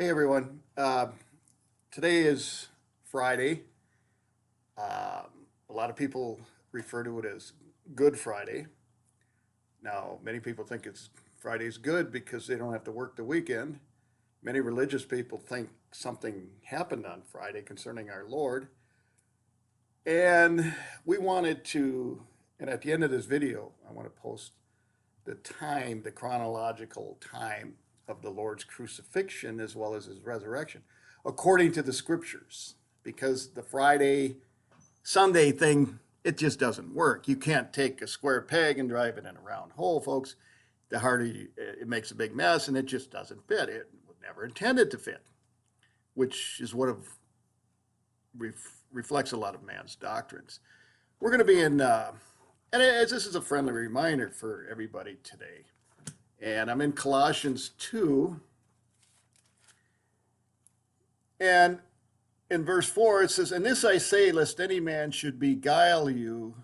Hey everyone. Today is Friday. A lot of people refer to it as Good Friday. Now, many people think Friday's good because they don't have to work the weekend. Many religious people think something happened on Friday concerning our Lord. And we wanted to, and at the end of this video, I want to post the chronological time of the Lord's crucifixion as well as his resurrection, according to the scriptures. Because the Friday, Sunday thing, it just doesn't work. You can't take a square peg and drive it in a round hole, folks. The harder it makes a big mess, and it just doesn't fit. It was never intended to fit, which is what reflects a lot of man's doctrines. We're going to be in, and as this is a friendly reminder for everybody today, and I'm in Colossians 2, and in verse 4 it says, "And this I say, lest any man should beguile you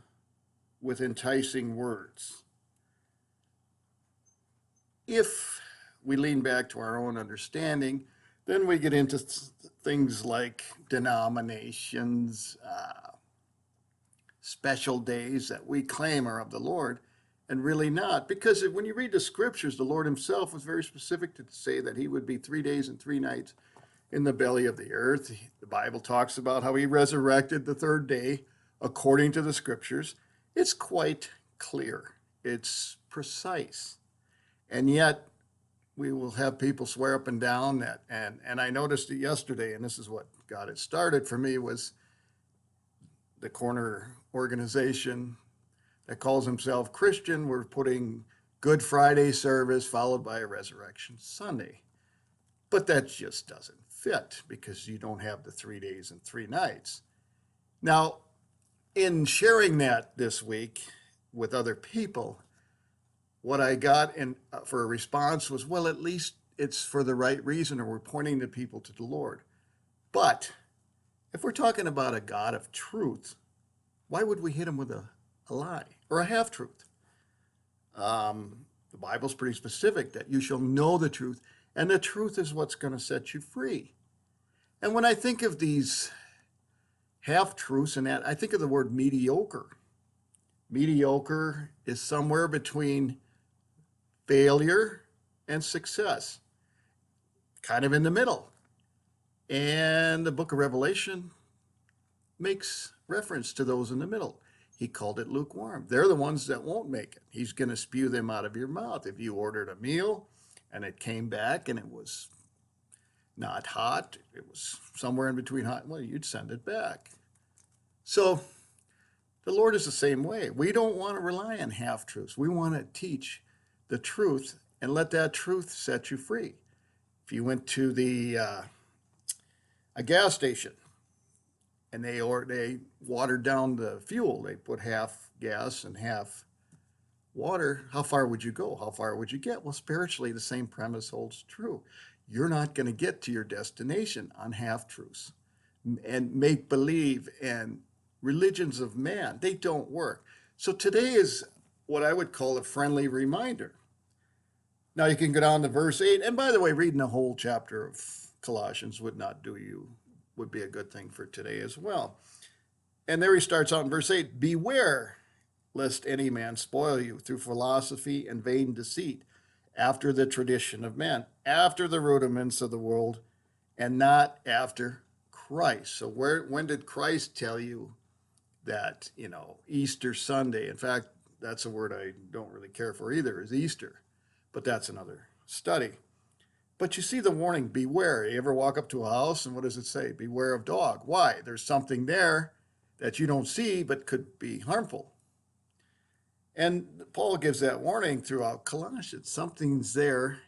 with enticing words." If we lean back to our own understanding, then we get into things like denominations, special days that we claim are of the Lord, and really not. Because when you read the scriptures, the Lord himself was very specific to say that he would be 3 days and 3 nights in the belly of the earth. The Bible talks about how he resurrected the third day according to the scriptures. It's quite clear. It's precise. And yet we will have people swear up and down that, and I noticed it yesterday, and this is what got it started for me, was the corner organization that calls himself Christian. We're putting Good Friday service followed by a Resurrection Sunday. But that just doesn't fit because you don't have the 3 days and 3 nights. Now, in sharing that this week with other people, what I got for a response was, well, at least it's for the right reason, or we're pointing the people to the Lord. But if we're talking about a God of truth, why would we hit him with a lie or a half-truth? The Bible's pretty specific that you shall know the truth, and the truth is what's going to set you free. And when I think of these half-truths and that, I think of the word mediocre. Mediocre is somewhere between failure and success, kind of in the middle. And the book of Revelation makes reference to those in the middle. He called it lukewarm. They're the ones that won't make it. He's going to spew them out of your mouth. If you ordered a meal and it came back and it was not hot, it was somewhere in between hot, well, you'd send it back. So the Lord is the same way. We don't want to rely on half-truths. We want to teach the truth and let that truth set you free. If you went to a gas station and they watered down the fuel, they put half gas and half water, how far would you go? How far would you get? Well, spiritually, the same premise holds true. You're not going to get to your destination on half-truths and make-believe and religions of man. They don't work. So today is what I would call a friendly reminder. Now you can go down to verse 8, and by the way, reading the whole chapter of Colossians would be a good thing for today as well. And there he starts out in verse 8, "Beware lest any man spoil you through philosophy and vain deceit, after the tradition of men, after the rudiments of the world, and not after Christ." So when did Christ tell you that, Easter Sunday? In fact, that's a word I don't really care for either, is Easter. But that's another study. But you see the warning, beware. You ever walk up to a house and what does it say? Beware of dog. Why? There's something there that you don't see but could be harmful. And Paul gives that warning throughout Colossians. Something's there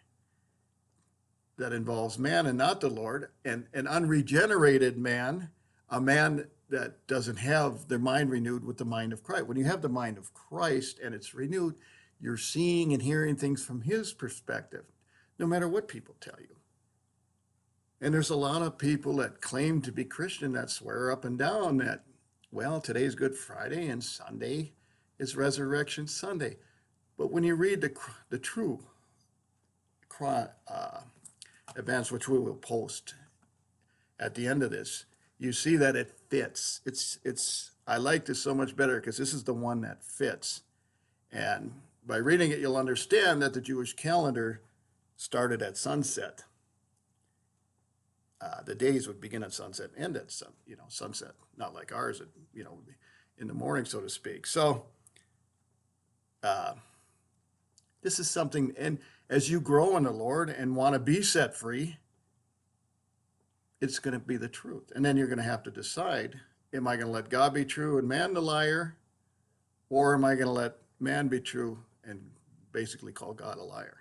that involves man and not the Lord. And an unregenerated man, a man that doesn't have their mind renewed with the mind of Christ. When you have the mind of Christ and it's renewed, you're seeing and hearing things from his perspective, no matter what people tell you. And there's a lot of people that claim to be Christian that swear up and down that, well, today's Good Friday and Sunday is Resurrection Sunday. But when you read the true events, which we will post at the end of this, you see that it fits. I like this so much better because this is the one that fits. And by reading it, you'll understand that the Jewish calendar started at sunset. The days would begin at sunset, end at sunset, not like ours, in the morning, so to speak. So this is something, and as you grow in the Lord and want to be set free, it's going to be the truth. And then you're going to have to decide, am I going to let God be true and man the liar? Or am I going to let man be true and basically call God a liar?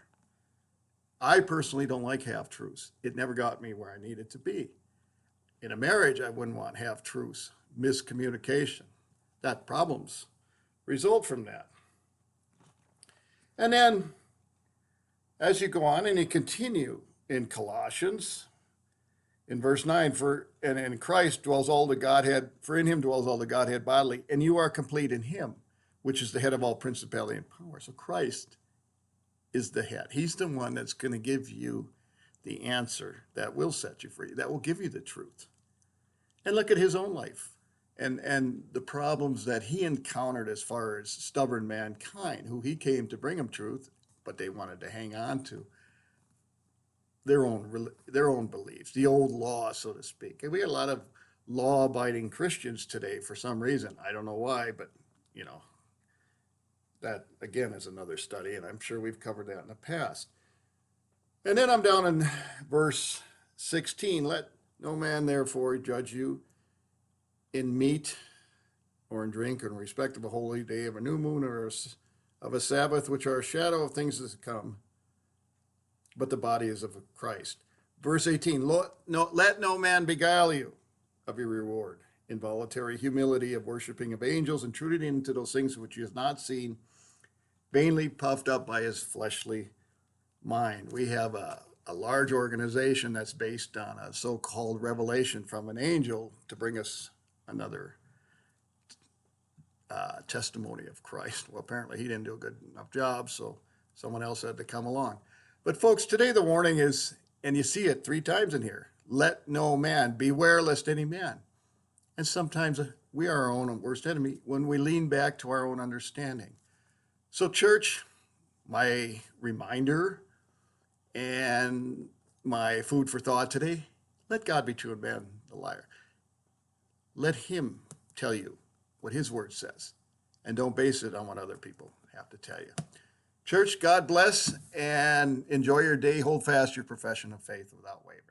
I personally don't like half-truths. It never got me where I needed to be. In a marriage, I wouldn't want half-truths, miscommunication. That problems result from that. And then, as you go on and you continue in Colossians, in verse 9, and in Christ dwells all the Godhead, for in him dwells all the Godhead bodily, and you are complete in him, which is the head of all principality and power. So Christ is the head. He's the one that's going to give you the answer that will set you free, that will give you the truth. And look at his own life and the problems that he encountered as far as stubborn mankind, who he came to bring him truth, but they wanted to hang on to their own beliefs, the old law, so to speak. And we have a lot of law-abiding Christians today for some reason. I don't know why, but that again is another study, and I'm sure we've covered that in the past. And then I'm down in verse 16. Let no man therefore judge you in meat or in drink or in respect of a holy day, of a new moon, or of a Sabbath, which are a shadow of things to come, but the body is of Christ. Verse 18, let no man beguile you of your reward, involuntary humility of worshiping of angels, intruding into those things which he has not seen, vainly puffed up by his fleshly mind. We have a large organization that's based on a so-called revelation from an angel to bring us another testimony of Christ. Well, apparently he didn't do a good enough job, so someone else had to come along. But folks, today the warning is, and you see it 3 times in here, let no man, beware lest any man. And sometimes we are our own worst enemy when we lean back to our own understanding. So church, my reminder and my food for thought today, let God be true and man the liar. Let him tell you what his word says, and don't base it on what other people have to tell you. Church, God bless, and enjoy your day. Hold fast your profession of faith without wavering.